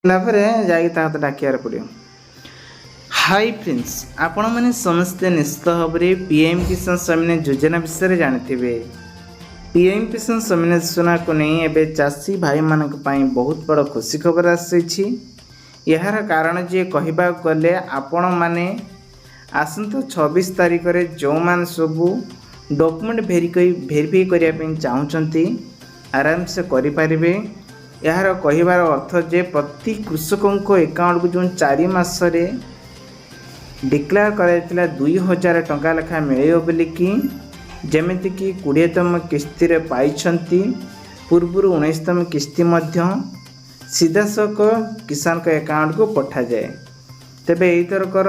डाकियार पड़ो। Hi friends, आपण मैंने समस्ते निश्चित भाव में पीएम किसान सम्मान योजना विषय जानते। पीएम किसान सम्मान योजना को नहीं एवं चाषी भाई मान बहुत बड़ खुशी खबर आसी। यार कारण जे कहवा गले आपण मैंने आसंता 26 तारीख में जो मान सबू डॉक्यूमेंट वेरीफाई करने चाहते आराम से करें। यार कहिबार अर्थ जे प्रति कृषकों अकाउंट को जो 4 मासरे डिक्लेयर कर 2000 टंका लेखा मिले बोलिकी जमीक 20तम किस्ती पाई पूर्वर 19तम किस्ती सीधासख किसान के अकाउंट को पठा जाए। तेबे एथरकर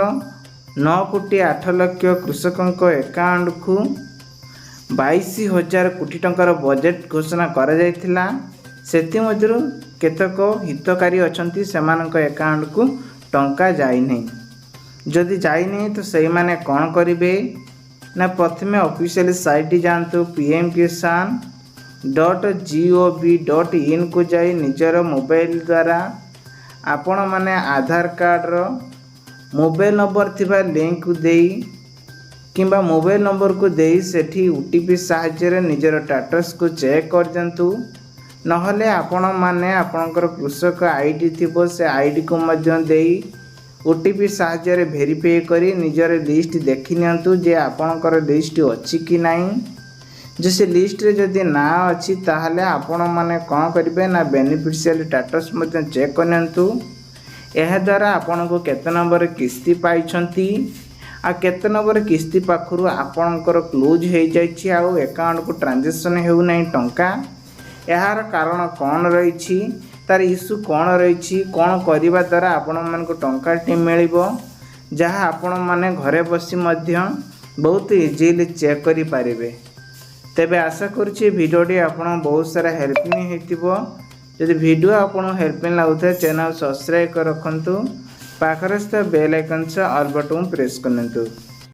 9,08,00,000 कृषकों अकाउंट को 22,000 कोटी टंकार बजेट घोषणा करा जायतिला। सेतिमध्यरु केतक हितकारी अछंती सेमानक अकाउंट को टंका जाई नहीं। जदि जाई नहीं तो सही माने कौन करिवे ना प्रथमे ऑफिशियल साइट जानतु pmkisan.gov.in को जाई निजर मोबाइल द्वारा आपण माने आधार कार्ड रो मोबाइल नंबर थिबा लिंक को देई किंबा मोबाइल नंबर को देई सेठी ओटीपी सहायता निजर स्टेटस को चेक कर जंतु। नहले आपण माने आपणकर कृषक आईडी थिबो से आईडी को मध्य देई ओटीपी सहायता वेरीफाई करी निजर लिस्ट देखि नियंतु जे आपणकर लिस्ट अछि कि नाही। जैसे लिस्ट रे जदि ना अछि ताहले आपण माने कोन करिवे ना बेनिफिशियरी स्टेटस मध्य चेक करनियंतु। एहा द्वारा आपण को केते नंबर किस्ती पाई छंती आ केते नंबर किस्ती पाखरु आपणकर क्लोज हो जाइछि आ अकाउंट को ट्रांजैक्शन हेउ नाही टंका। यार कारण कौन रही तार इश्यू कौन रही कौन करने द्वारा आपण मान टंकाटी मिल जहाँ आपण मैंने घरे बसी बहुत इजिली चेक करें। तेबे आशा करुँचे भिडियोटी आपन बहुत सारा हेल्पिंग हो। जदि वीडियो आपन हेल्पिंग लगुता चैनल सब्सक्राइब कर रखु। पाखर बेल आइकन से ऑल बटन प्रेस करंतु।